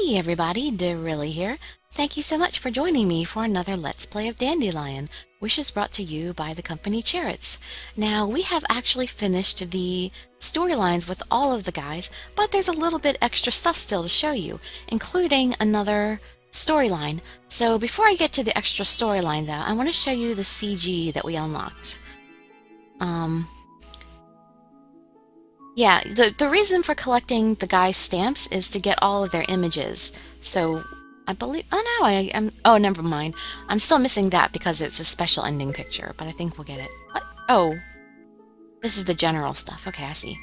Hey everybody, Dirili here. Thank you so much for joining me for another Let's Play of Dandelion, which is brought to you by the company Chariots. Now, we have actually finished the storylines with all of the guys, but there's a little bit extra stuff still to show you, including another storyline. So before I get to the extra storyline though, I want to show you the CG that we unlocked. Yeah, the reason for collecting the guys' stamps is to get all of their images. So, I believe... Oh no, I'm... Oh, never mind. I'm still missing that because it's a special ending picture, but I think we'll get it. What? Oh. This is the general stuff. Okay, I see.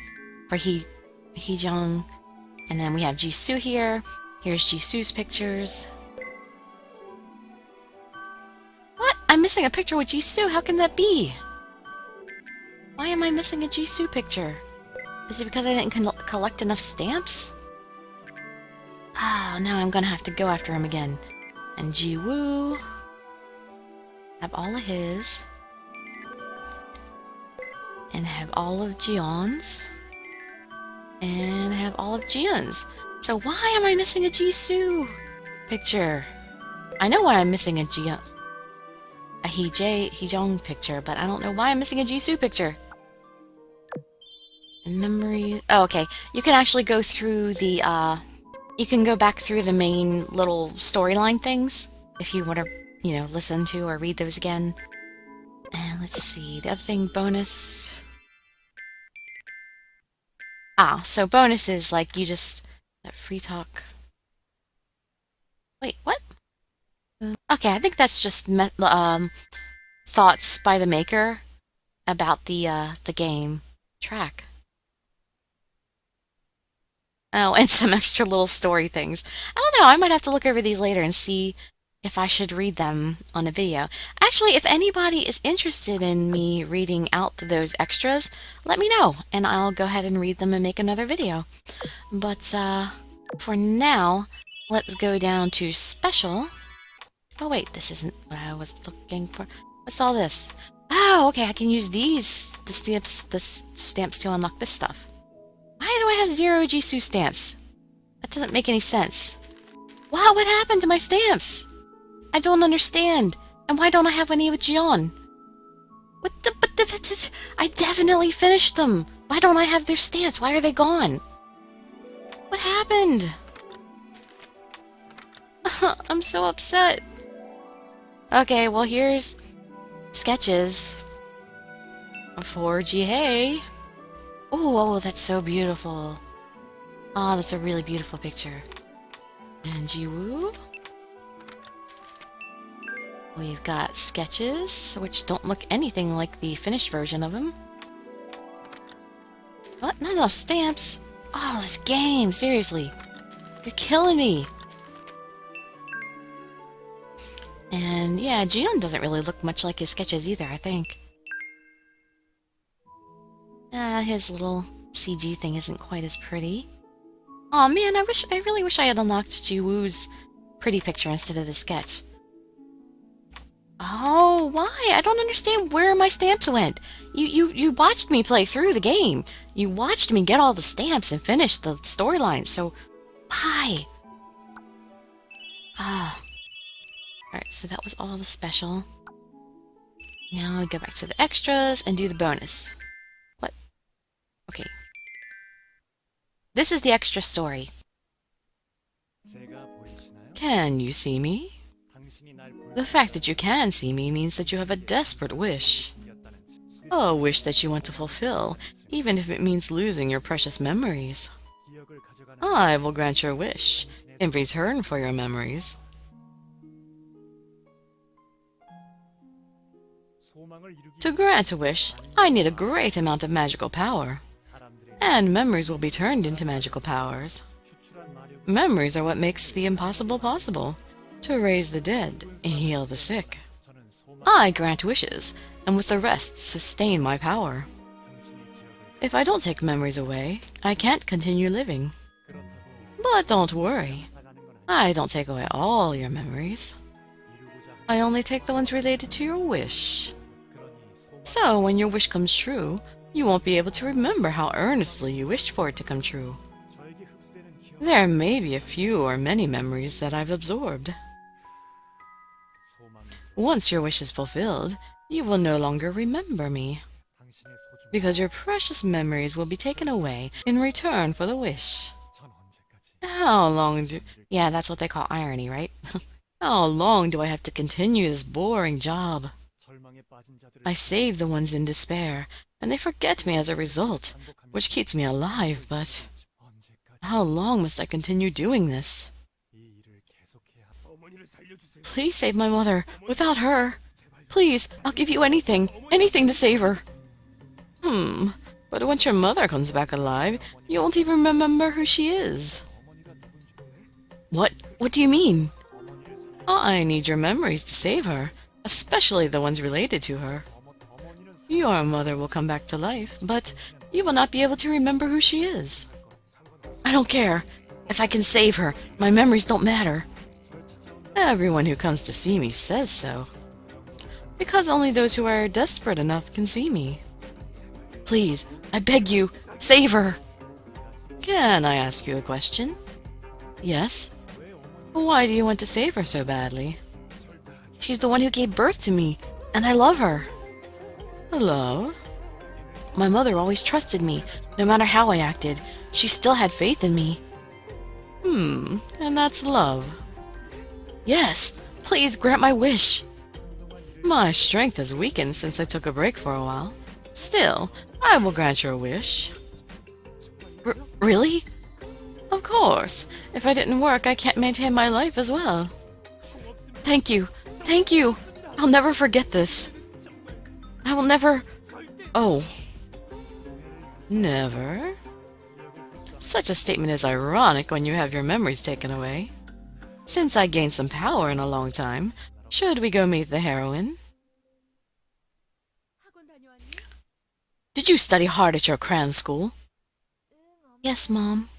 For Heejung. And then we have Jisoo here. Here's Jisoo's pictures. What? I'm missing a picture with Jisoo. How can that be? Why am I missing a Jisoo picture? Is it because I didn't collect enough stamps? Ah, now I'm gonna have to go after him again. And Jiwoo. Have all of his. And have all of Jeon's. And have all of Jiun's. So why am I missing a Jisoo picture? I know why I'm missing a Heejung picture, but I don't know why I'm missing a Jisoo picture. Memories. Oh, okay. You can actually go through the, you can go back through the main little storyline things if you want to, you know, listen to or read those again. And let's see. The other thing, bonus. Ah, so bonus is like you just, that free talk. Wait, what? Okay, I think that's just thoughts by the maker about the game track. Oh, and some extra little story things. I don't know, I might have to look over these later and see if I should read them on a video. Actually, if anybody is interested in me reading out those extras, let me know, and I'll go ahead and read them and make another video. But, for now, let's go down to special. Oh wait, this isn't what I was looking for. What's all this? Oh, okay, I can use the stamps to unlock this stuff. Why do I have 0 Jisoo stamps? That doesn't make any sense. Wow, what happened to my stamps? I don't understand. And why don't I have any with Jeon? I definitely finished them. Why don't I have their stamps? Why are they gone? What happened? I'm so upset. Okay, well here's sketches for Jihei. Oh, that's so beautiful. Oh, that's a really beautiful picture. And Jiwoo. We've got sketches, which don't look anything like the finished version of them. What? Not enough stamps? Oh, this game, seriously. You're killing me. And yeah, Jion doesn't really look much like his sketches either, I think. His little CG thing isn't quite as pretty. Aw man, I really wish I had unlocked Jiwoo's pretty picture instead of the sketch. Oh, why? I don't understand where my stamps went. You watched me play through the game. You watched me get all the stamps and finish the storyline, so why? Ah. Alright, so that was all the special. Now I go back to the extras and do the bonus. What? Okay. This is the extra story. Can you see me? The fact that you can see me means that you have a desperate wish. A wish that you want to fulfill, even if it means losing your precious memories. I will grant your wish, in return for your memories. To grant a wish, I need a great amount of magical power. And memories will be turned into magical powers. Memories are what makes the impossible possible. To raise the dead, heal the sick. I grant wishes, and with the rest sustain my power. If I don't take memories away, I can't continue living. But don't worry. I don't take away all your memories. I only take the ones related to your wish. So, when your wish comes true, you won't be able to remember how earnestly you wished for it to come true. There may be a few or many memories that I've absorbed. Once your wish is fulfilled, you will no longer remember me, because your precious memories will be taken away in return for the wish. How long do... Yeah, that's what they call irony, right? How long do I have to continue this boring job? I save the ones in despair, and they forget me as a result, which keeps me alive, but... How long must I continue doing this? Please save my mother. Without her. Please, I'll give you anything. Anything to save her. But once your mother comes back alive, you won't even remember who she is. What? What do you mean? I need your memories to save her, especially the ones related to her. Your mother will come back to life, but you will not be able to remember who she is. I don't care. If I can save her, my memories don't matter. Everyone who comes to see me says so. Because only those who are desperate enough can see me. Please, I beg you, save her! Can I ask you a question? Yes? Why do you want to save her so badly? She's the one who gave birth to me, and I love her. Love? My mother always trusted me, no matter how I acted. She still had faith in me. And that's love. Yes, please grant my wish. My strength has weakened since I took a break for a while. Still, I will grant your wish. Really? Of course. If I didn't work, I can't maintain my life as well. Thank you. Thank you. I'll never forget this. I will never... Oh. Never? Such a statement is ironic when you have your memories taken away. Since I gained some power in a long time, should we go meet the heroine? Did you study hard at your cram school? Yes, Mom.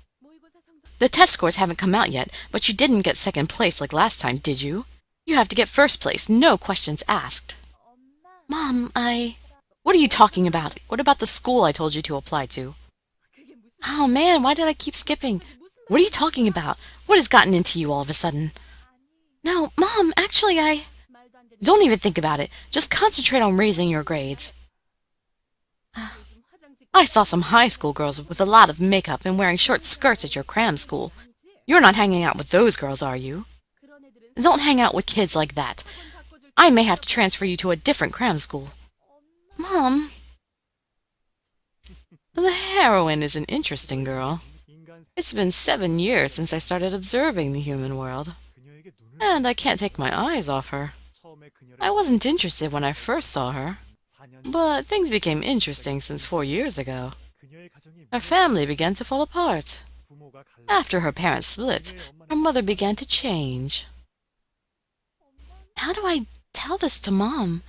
The test scores haven't come out yet, but you didn't get second place like last time, did you? You have to get first place, no questions asked. Mom, What are you talking about? What about the school I told you to apply to? Oh man, why did I keep skipping? What are you talking about? What has gotten into you all of a sudden? No, Mom, actually Don't even think about it. Just concentrate on raising your grades. I saw some high school girls with a lot of makeup and wearing short skirts at your cram school. You're not hanging out with those girls, are you? Don't hang out with kids like that. I may have to transfer you to a different cram school. Mom... The heroine is an interesting girl. It's been 7 years since I started observing the human world, and I can't take my eyes off her. I wasn't interested when I first saw her, but things became interesting since 4 years ago. Her family began to fall apart. After her parents split, her mother began to change. How do I tell this to Mom?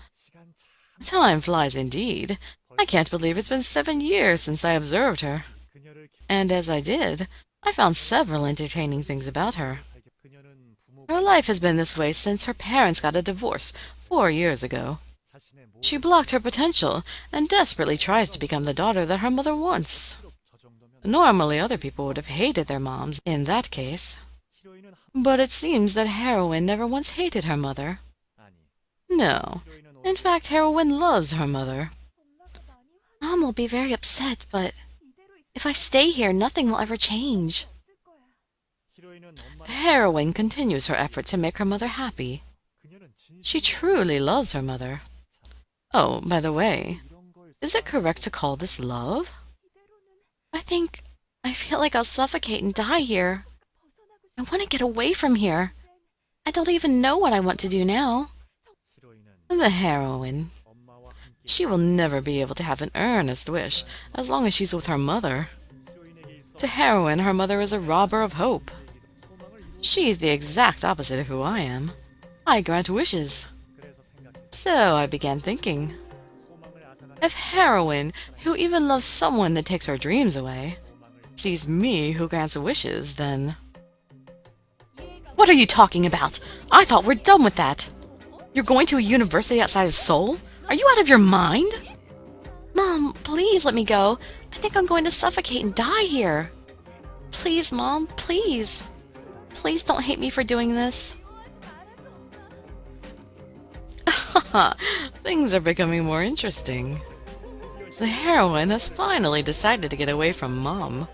Time flies indeed. I can't believe it's been 7 years since I observed her. And as I did, I found several entertaining things about her. Her life has been this way since her parents got a divorce 4 years ago. She blocked her potential and desperately tries to become the daughter that her mother wants. Normally, other people would have hated their moms in that case. But it seems that Heroine never once hated her mother. No. In fact, Heroine loves her mother. Mom will be very upset, but if I stay here, nothing will ever change. Heroine continues her effort to make her mother happy. She truly loves her mother. Oh, by the way, is it correct to call this love? I feel like I'll suffocate and die here. I want to get away from here. I don't even know what I want to do now. The heroine. She will never be able to have an earnest wish as long as she's with her mother. To Heroine, her mother is a robber of hope. She's the exact opposite of who I am. I grant wishes. So I began thinking, if Heroine, who even loves someone that takes her dreams away, sees me who grants wishes, then... What are you talking about? I thought we're done with that. You're going to a university outside of Seoul? Are you out of your mind? Mom, please let me go. I think I'm going to suffocate and die here. Please, Mom, please. Please don't hate me for doing this. Things are becoming more interesting. The heroine has finally decided to get away from Mom.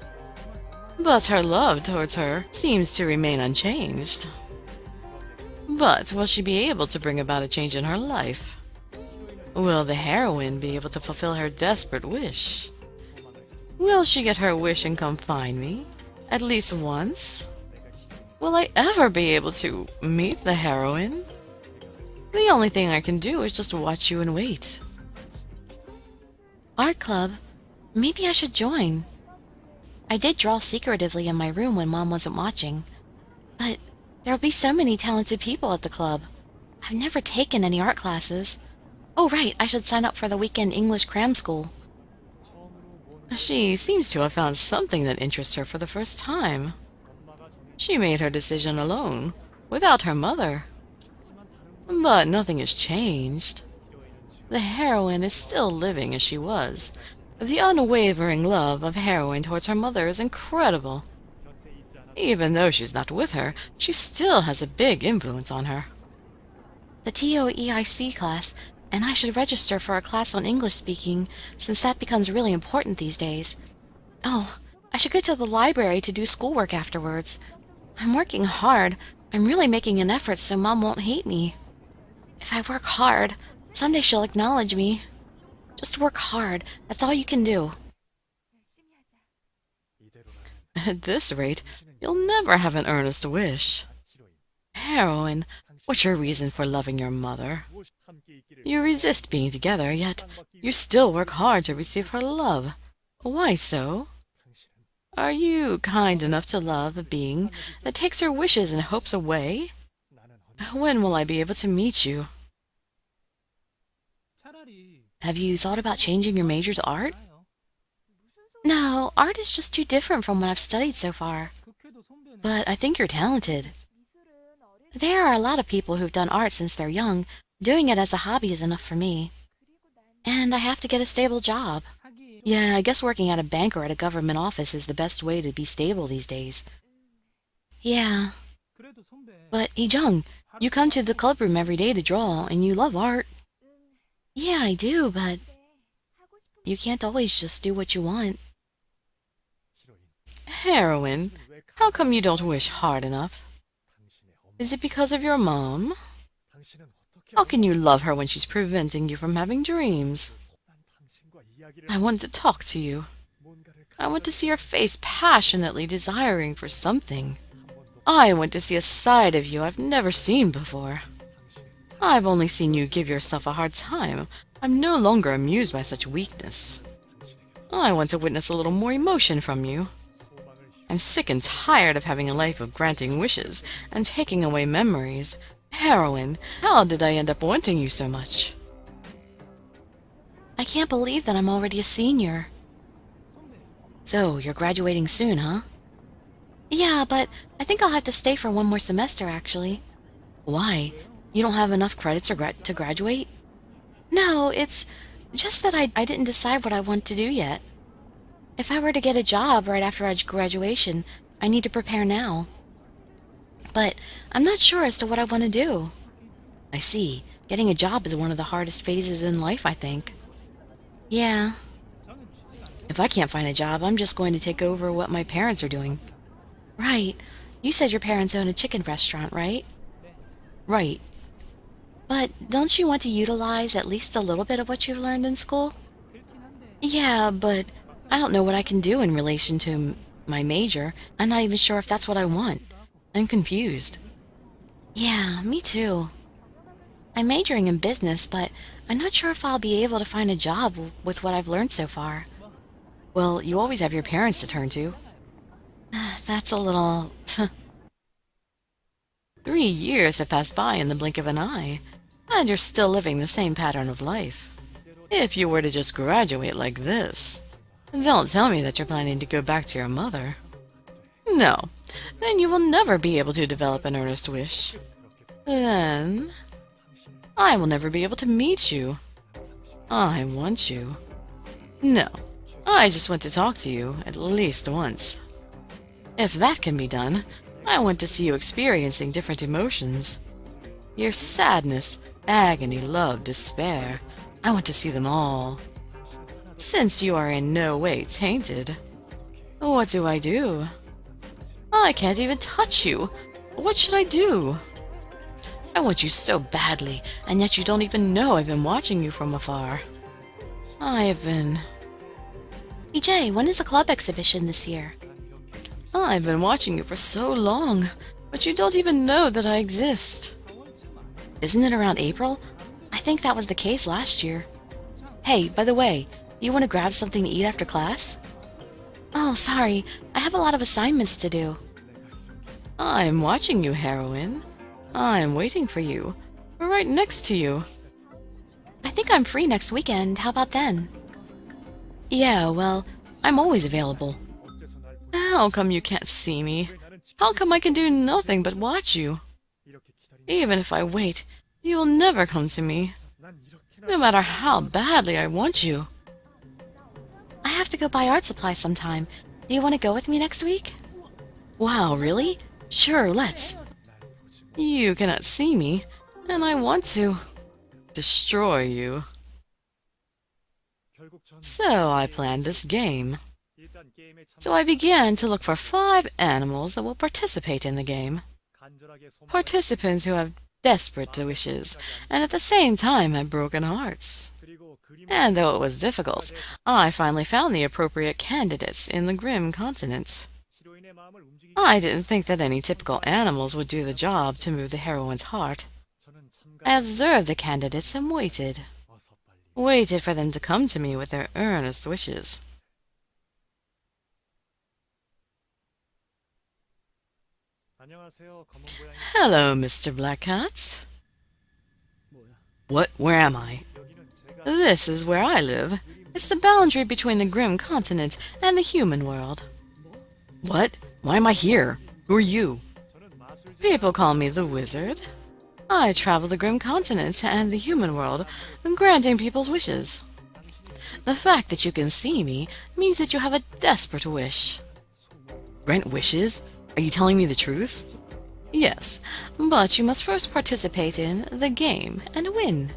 But her love towards her seems to remain unchanged. But will she be able to bring about a change in her life? Will the heroine be able to fulfill her desperate wish? Will she get her wish and come find me? At least once? Will I ever be able to meet the heroine? The only thing I can do is just watch you and wait. Art club? Maybe I should join. I did draw secretively in my room when Mom wasn't watching. But there'll be so many talented people at the club. I've never taken any art classes. Oh right, I should sign up for the weekend English cram school. She seems to have found something that interests her for the first time. She made her decision alone, without her mother. But nothing has changed. The heroine is still living as she was. The unwavering love of heroine towards her mother is incredible. Even though she's not with her, she still has a big influence on her. The TOEIC class, and I should register for a class on English speaking, since that becomes really important these days. Oh, I should go to the library to do schoolwork afterwards. I'm working hard. I'm really making an effort so Mom won't hate me. If I work hard, someday she'll acknowledge me. Just work hard. That's all you can do. At this rate, you'll never have an earnest wish. Heroine, what's your reason for loving your mother? You resist being together, yet you still work hard to receive her love. Why so? Are you kind enough to love a being that takes her wishes and hopes away? When will I be able to meet you? Have you thought about changing your major to art? No, art is just too different from what I've studied so far. But I think you're talented. There are a lot of people who've done art since they're young. Doing it as a hobby is enough for me. And I have to get a stable job. Yeah, I guess working at a bank or at a government office is the best way to be stable these days. Yeah. But, Hee-jung, you come to the club room every day to draw, and you love art. Yeah, I do, but you can't always just do what you want. Heroine, how come you don't wish hard enough? Is it because of your mom? How can you love her when she's preventing you from having dreams? I want to talk to you. I want to see your face passionately desiring for something. I want to see a side of you I've never seen before. I've only seen you give yourself a hard time. I'm no longer amused by such weakness. I want to witness a little more emotion from you. I'm sick and tired of having a life of granting wishes and taking away memories. Heroine, how did I end up wanting you so much? I can't believe that I'm already a senior. So, you're graduating soon, huh? Yeah, but I think I'll have to stay for one more semester, actually. Why? You don't have enough credits to graduate? No, it's just that I didn't decide what I want to do yet. If I were to get a job right after graduation, I need to prepare now. But I'm not sure as to what I want to do. I see. Getting a job is one of the hardest phases in life, I think. Yeah. If I can't find a job, I'm just going to take over what my parents are doing. Right. You said your parents own a chicken restaurant, right? Right. But don't you want to utilize at least a little bit of what you've learned in school? Yeah, but I don't know what I can do in relation to my major. I'm not even sure if that's what I want. I'm confused. Yeah, me too. I'm majoring in business, but I'm not sure if I'll be able to find a job with what I've learned so far. Well, you always have your parents to turn to. That's a little... 3 years have passed by in the blink of an eye, and you're still living the same pattern of life. If you were to just graduate like this, don't tell me that you're planning to go back to your mother. No, then you will never be able to develop an earnest wish. Then, I will never be able to meet you. I want you. No, I just want to talk to you at least once. If that can be done, I want to see you experiencing different emotions. Your sadness, agony, love, despair. I want to see them all. Since you are in no way tainted, what do? I can't even touch you. What should I do? I want you so badly, and yet you don't even know I've been watching you from afar. I've been... EJ, when is the club exhibition this year? I've been watching you for so long, but you don't even know that I exist. Isn't it around April? I think that was the case last year. Hey, by the way, you want to grab something to eat after class? Oh, sorry, I have a lot of assignments to do. I'm watching you, heroine. I'm waiting for you. We're right next to you. I think I'm free next weekend. How about then? Yeah, well, I'm always available. How come you can't see me? How come I can do nothing but watch you? Even if I wait, you will never come to me. No matter how badly I want you. I have to go buy art supplies sometime. Do you want to go with me next week? Wow, really? Sure, let's. You cannot see me, and I want to destroy you. So I planned this game. So I began to look for 5 animals that will participate in the game. Participants who have desperate wishes, and at the same time have broken hearts. And though it was difficult, I finally found the appropriate candidates in the Grim continent. I didn't think that any typical animals would do the job to move the heroine's heart. I observed the candidates and waited. Waited for them to come to me with their earnest wishes. Hello, Mr. Black Cat. What? Where am I? This is where I live. It's the boundary between the Grim continent and the human world. What? Why am I here? Who are you? People call me the Wizard. I travel the Grim continent and the human world, granting people's wishes. The fact that you can see me means that you have a desperate wish. Grant wishes? Are you telling me the truth? Yes, but you must first participate in the game and win.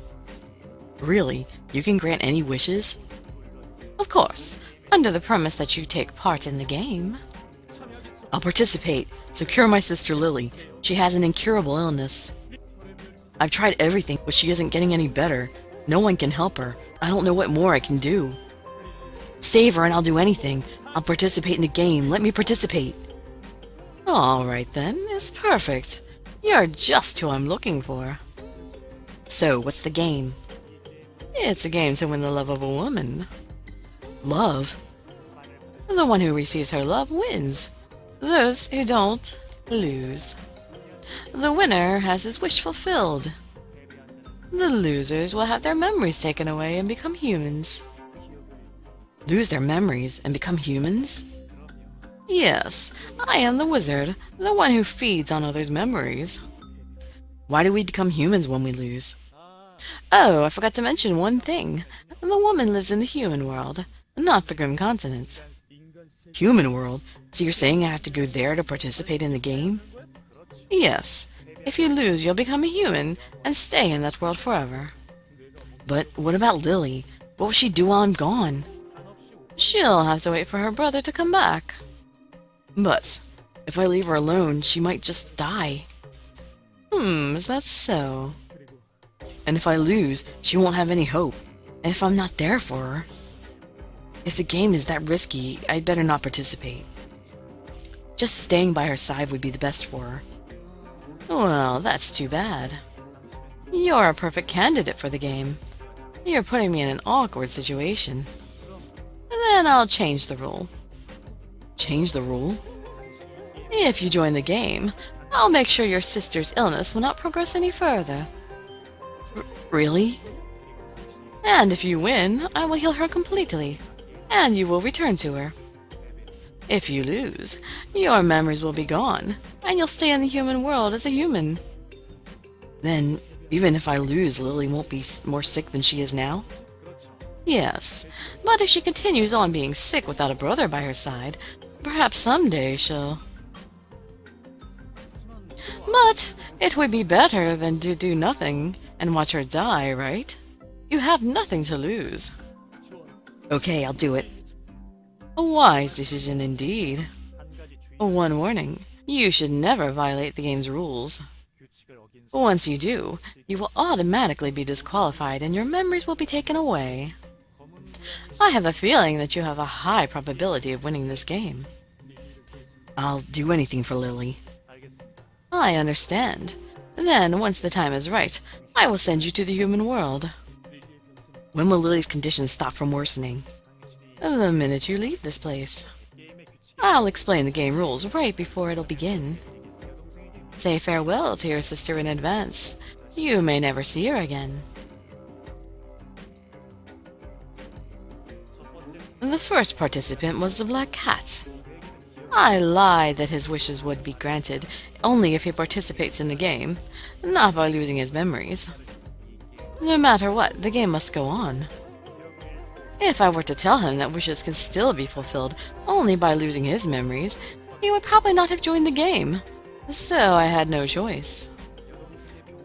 Really? You can grant any wishes? Of course, under the premise that you take part in the game. I'll participate, so cure my sister Lily. She has an incurable illness. I've tried everything, but she isn't getting any better. No one can help her. I don't know what more I can do. Save her and I'll do anything. I'll participate in the game. Let me participate. Alright then, it's perfect. You're just who I'm looking for. So, what's the game? It's a game to win the love of a woman. Love? The one who receives her love wins. Those who don't, lose. The winner has his wish fulfilled. The losers will have their memories taken away and become humans. Lose their memories and become humans? Yes, I am the wizard, the one who feeds on others' memories. Why do we become humans when we lose? Oh, I forgot to mention one thing. The woman lives in the human world, not the Grim continent. Human world? So you're saying I have to go there to participate in the game? Yes. If you lose, you'll become a human and stay in that world forever. But what about Lily? What will she do while I'm gone? She'll have to wait for her brother to come back. But if I leave her alone, she might just die. Is that so? And if I lose, she won't have any hope. And if I'm not there for her? If the game is that risky, I'd better not participate. Just staying by her side would be the best for her. Well, that's too bad. You're a perfect candidate for the game. You're putting me in an awkward situation. Then I'll change the rule. Change the rule? If you join the game, I'll make sure your sister's illness will not progress any further. Really? And if you win, I will heal her completely, and you will return to her. If you lose, your memories will be gone, and you'll stay in the human world as a human. Then, even if I lose, Lily won't be more sick than she is now? Yes, but if she continues on being sick without a brother by her side, perhaps someday she'll... But it would be better than to do nothing and watch her die, right? You have nothing to lose. Okay, I'll do it. A wise decision indeed. One warning. You should never violate the game's rules. Once you do, you will automatically be disqualified and your memories will be taken away. I have a feeling that you have a high probability of winning this game. I'll do anything for Lily. I understand. Then, once the time is right, I will send you to the human world. When will Lily's condition stop from worsening? The minute you leave this place. I'll explain the game rules right before it'll begin. Say farewell to your sister in advance. You may never see her again. The first participant was the Black Cat. I lied that his wishes would be granted only if he participates in the game, not by losing his memories. No matter what, the game must go on. If I were to tell him that wishes can still be fulfilled only by losing his memories, he would probably not have joined the game, so I had no choice.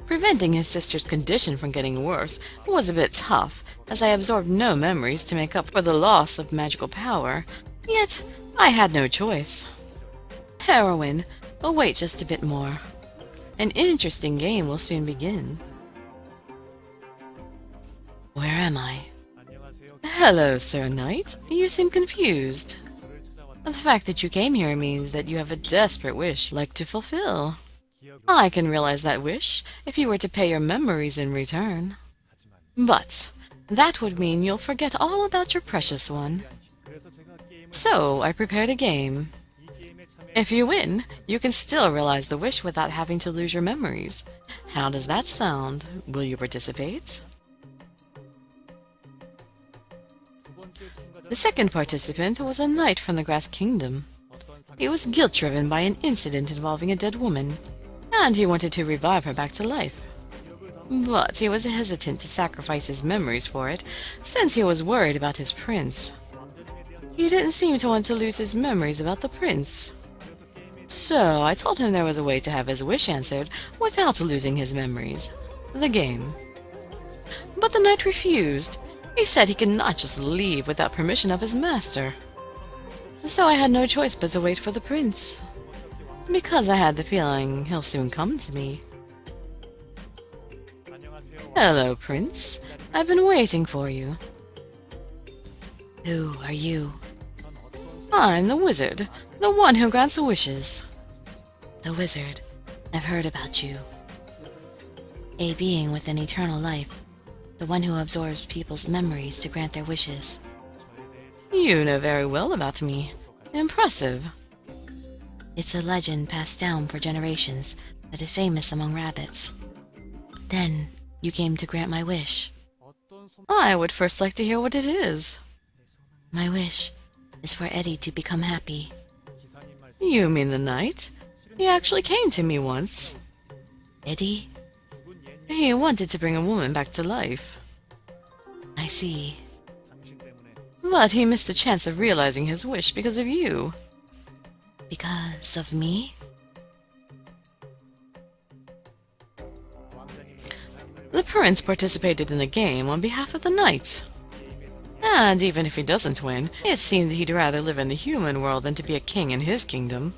Preventing his sister's condition from getting worse was a bit tough, as I absorbed no memories to make up for the loss of magical power, yet I had no choice. Heroine, wait just a bit more. An interesting game will soon begin. Where am I? Hello, Sir Knight. You seem confused. The fact that you came here means that you have a desperate wish like to fulfill. I can realize that wish if you were to pay your memories in return. But that would mean you'll forget all about your precious one. So I prepared a game. If you win, you can still realize the wish without having to lose your memories. How does that sound? Will you participate? The second participant was a knight from the Grass Kingdom. He was guilt-driven by an incident involving a dead woman, and he wanted to revive her back to life. But he was hesitant to sacrifice his memories for it, since he was worried about his prince. He didn't seem to want to lose his memories about the prince. So I told him there was a way to have his wish answered without losing his memories. The game. But the knight refused. He said he could not just leave without permission of his master. So I had no choice but to wait for the prince. Because I had the feeling he'll soon come to me. Hello, Prince. I've been waiting for you. Who are you? I'm the wizard, the one who grants wishes. The wizard. I've heard about you. A being with an eternal life. The one who absorbs people's memories to grant their wishes. You know very well about me. Impressive. It's a legend passed down for generations that is famous among rabbits. Then, you came to grant my wish. I would first like to hear what it is. My wish is for Eddie to become happy. You mean the knight? He actually came to me once. Eddie? He wanted to bring a woman back to life. I see. But he missed the chance of realizing his wish because of you. Because of me? The prince participated in the game on behalf of the knight. And even if he doesn't win, it seemed he'd rather live in the human world than to be a king in his kingdom.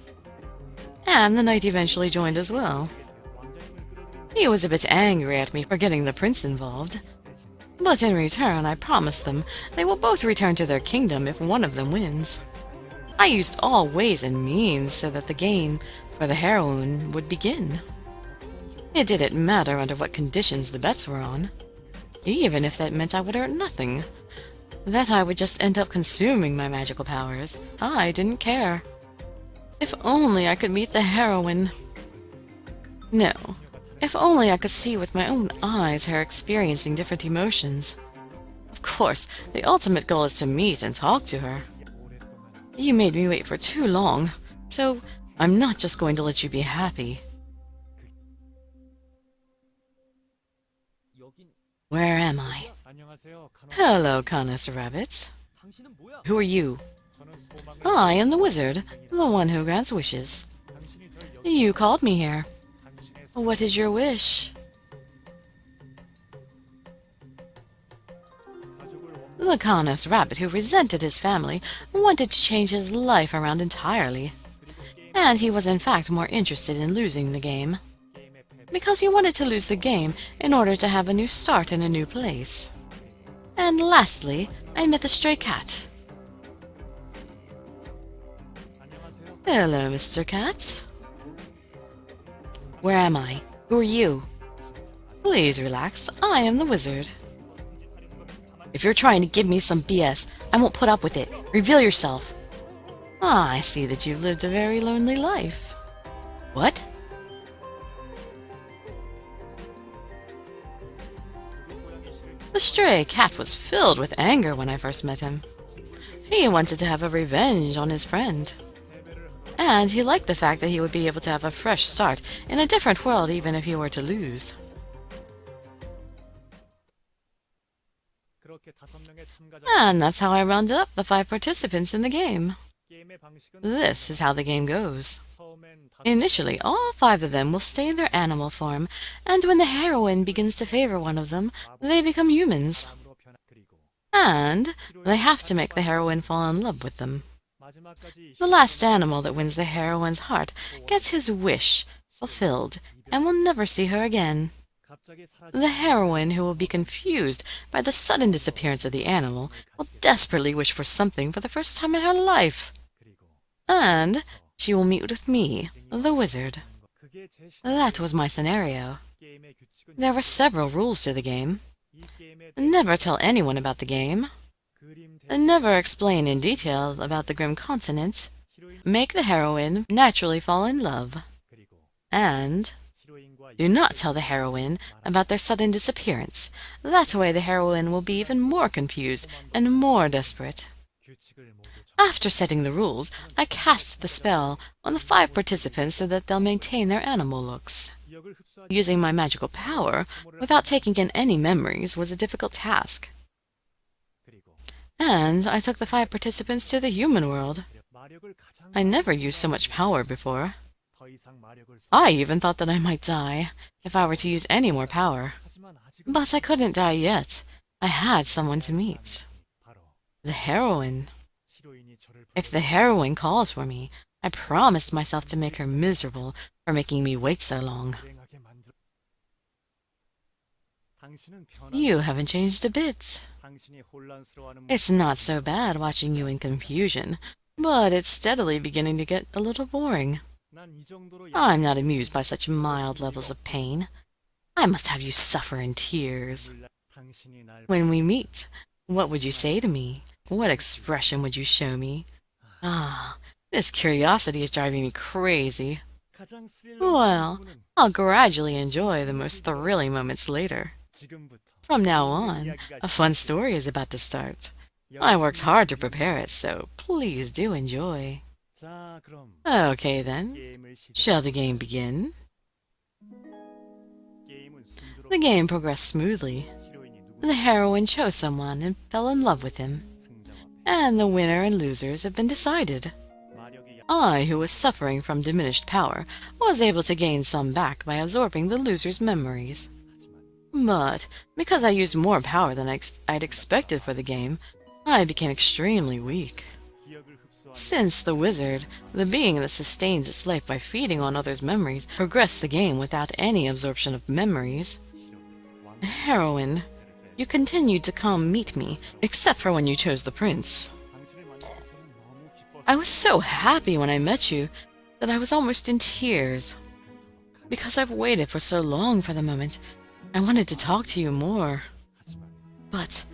And the knight eventually joined as well. He was a bit angry at me for getting the prince involved. But in return, I promised them they will both return to their kingdom if one of them wins. I used all ways and means so that the game for the heroine would begin. It didn't matter under what conditions the bets were on, even if that meant I would earn nothing. That I would just end up consuming my magical powers. I didn't care. If only I could meet the heroine. No. If only I could see with my own eyes her experiencing different emotions. Of course, the ultimate goal is to meet and talk to her. You made me wait for too long, so I'm not just going to let you be happy. Where am I? Hello, Canis Rabbit. Who are you? I am the wizard, the one who grants wishes. You called me here. What is your wish? The Kanos rabbit, who resented his family, wanted to change his life around entirely. And he was in fact more interested in losing the game. Because he wanted to lose the game in order to have a new start in a new place. And lastly, I met the stray cat. Hello, Mr. Cat. Where am I? Who are you? Please relax, I am the wizard. If you're trying to give me some BS, I won't put up with it. Reveal yourself. Ah, I see that you've lived a very lonely life. What? The stray cat was filled with anger when I first met him. He wanted to have a revenge on his friend. And he liked the fact that he would be able to have a fresh start in a different world even if he were to lose. And that's how I rounded up the 5 participants in the game. This is how the game goes. Initially, all 5 of them will stay in their animal form, and when the heroine begins to favor one of them, they become humans. And they have to make the heroine fall in love with them. The last animal that wins the heroine's heart gets his wish fulfilled and will never see her again. The heroine, who will be confused by the sudden disappearance of the animal, will desperately wish for something for the first time in her life. And she will meet with me, the wizard. That was my scenario. There were several rules to the game. Never tell anyone about the game. Never explain in detail about the Grim Continent. Make the heroine naturally fall in love. And do not tell the heroine about their sudden disappearance. That way the heroine will be even more confused and more desperate. After setting the rules, I cast the spell on the 5 participants so that they'll maintain their animal looks. Using my magical power without taking in any memories was a difficult task. And I took the 5 participants to the human world. I never used so much power before. I even thought that I might die if I were to use any more power. But I couldn't die yet. I had someone to meet. The heroine. If the heroine calls for me, I promised myself to make her miserable for making me wait so long. You haven't changed a bit. It's not so bad watching you in confusion, but it's steadily beginning to get a little boring. I'm not amused by such mild levels of pain. I must have you suffer in tears. When we meet, what would you say to me? What expression would you show me? Ah, this curiosity is driving me crazy. Well, I'll gradually enjoy the most thrilling moments later. From now on, a fun story is about to start. I worked hard to prepare it, so please do enjoy. Okay then, shall the game begin? The game progressed smoothly. The heroine chose someone and fell in love with him. And the winner and losers have been decided. I, who was suffering from diminished power, was able to gain some back by absorbing the loser's memories. But because I used more power than I'd expected for the game, I became extremely weak. Since the wizard, the being that sustains its life by feeding on others' memories, progressed the game without any absorption of memories. Heroine, you continued to come meet me, except for when you chose the prince. I was so happy when I met you that I was almost in tears. Because I've waited for so long for the moment, I wanted to talk to you more. But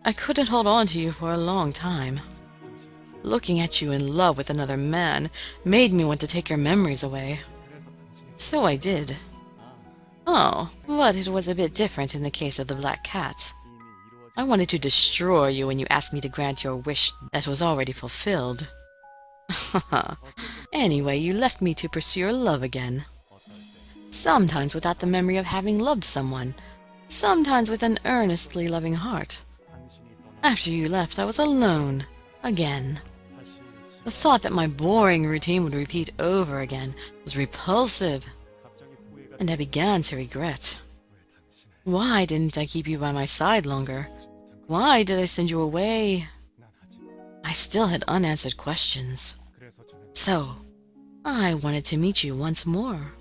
I couldn't hold on to you for a long time. Looking at you in love with another man made me want to take your memories away. So I did. Oh, but it was a bit different in the case of the black cat. I wanted to destroy you when you asked me to grant your wish that was already fulfilled. Anyway, you left me to pursue your love again. Sometimes without the memory of having loved someone, sometimes with an earnestly loving heart. After you left, I was alone, again. The thought that my boring routine would repeat over again was repulsive. and I began to regret. Why didn't I keep you by my side longer? Why did I send you away? I still had unanswered questions. So, I wanted to meet you once more.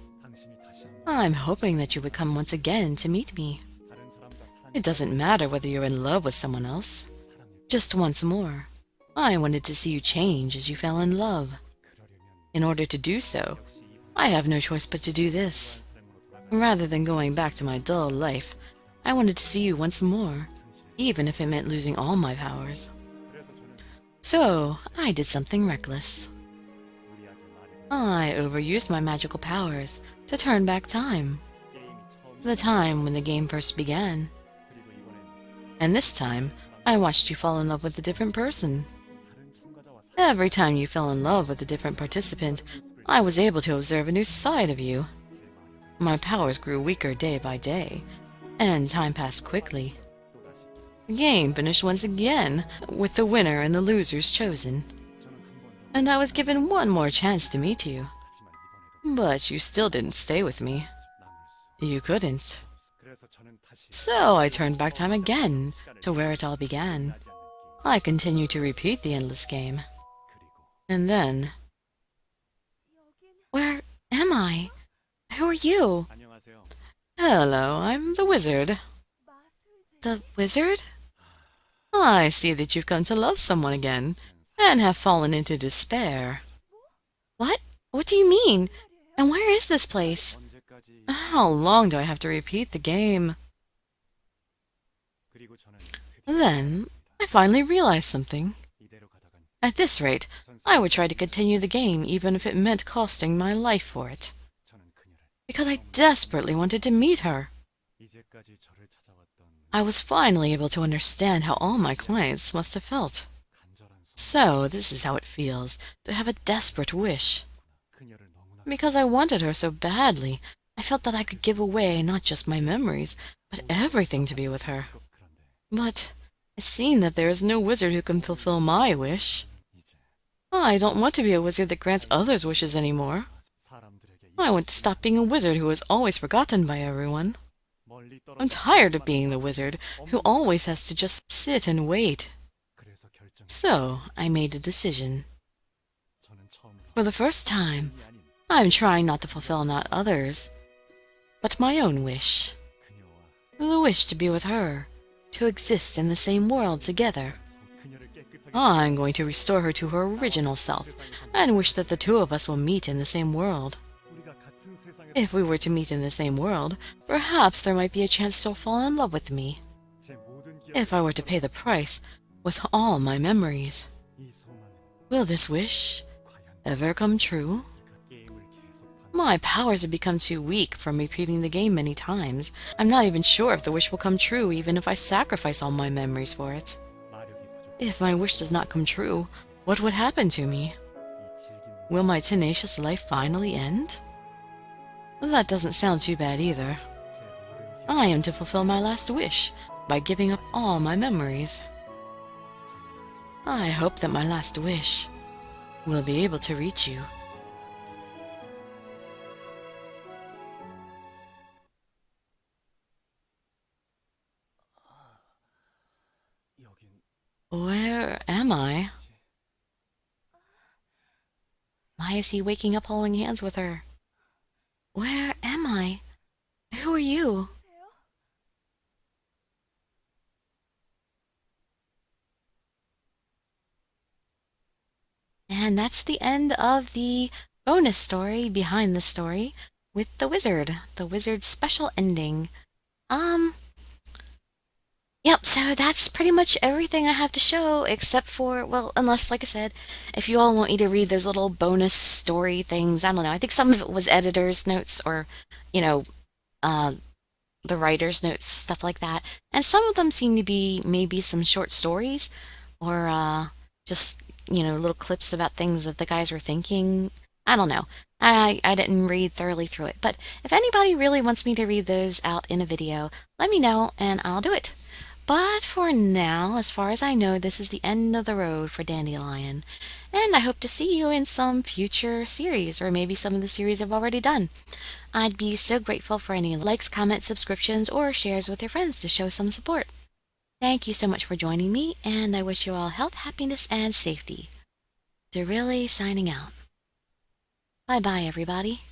I'm hoping that you would come once again to meet me. It doesn't matter whether you're in love with someone else. Just once more. I wanted to see you change as you fell in love. In order to do so, I have no choice but to do this. Rather than going back to my dull life, I wanted to see you once more, even if it meant losing all my powers. So, I did something reckless. I overused my magical powers to turn back time. The time when the game first began. And this time, I watched you fall in love with a different person. Every time you fell in love with a different participant, I was able to observe a new side of you. My powers grew weaker day by day, and time passed quickly. The game finished once again, with the winner and the losers chosen. And I was given one more chance to meet you. But you still didn't stay with me. You couldn't. So I turned back time again to where it all began. I continued to repeat the endless game. And then... Where am I? Who are you? Hello, I'm the wizard. The wizard? I see that you've come to love someone again, and have fallen into despair. What? What do you mean? And where is this place? How long do I have to repeat the game? Then, I finally realized something. At this rate, I would try to continue the game even if it meant costing my life for it. Because I desperately wanted to meet her. I was finally able to understand how all my clients must have felt. So, this is how it feels to have a desperate wish. Because I wanted her so badly, I felt that I could give away not just my memories, but everything to be with her. But it seemed that there is no wizard who can fulfill my wish. I don't want to be a wizard that grants others' wishes anymore. I want to stop being a wizard who is always forgotten by everyone. I'm tired of being the wizard who always has to just sit and wait. So, I made a decision. For the first time, I'm trying not to fulfill not others, but my own wish. The wish to be with her, to exist in the same world together. I'm going to restore her to her original self, and wish that the two of us will meet in the same world. If we were to meet in the same world, perhaps there might be a chance to fall in love with me. If I were to pay the price with all my memories. Will this wish ever come true? My powers have become too weak from repeating the game many times. I'm not even sure if the wish will come true even if I sacrifice all my memories for it. If my wish does not come true, what would happen to me? Will my tenacious life finally end? That doesn't sound too bad either. I am to fulfill my last wish by giving up all my memories. I hope that my last wish will be able to reach you. Where am I? Why is he waking up holding hands with her? Where am I? Who are you? And that's the end of the bonus story behind the story with the wizard's special ending. Yep, so that's pretty much everything I have to show, except for, well, unless, like I said, if you all want me to read those little bonus story things, I don't know. I think some of it was editor's notes or, you know, uh, the writer's notes, stuff like that. And some of them seem to be maybe some short stories or just, you know, little clips about things that the guys were thinking. I don't know. I didn't read thoroughly through it. But if anybody really wants me to read those out in a video, let me know and I'll do it. But for now, as far as I know, this is the end of the road for Dandelion. And I hope to see you in some future series, or maybe some of the series I've already done. I'd be so grateful for any likes, comments, subscriptions, or shares with your friends to show some support. Thank you so much for joining me, and I wish you all health, happiness, and safety. Dirili signing out. Bye bye, everybody.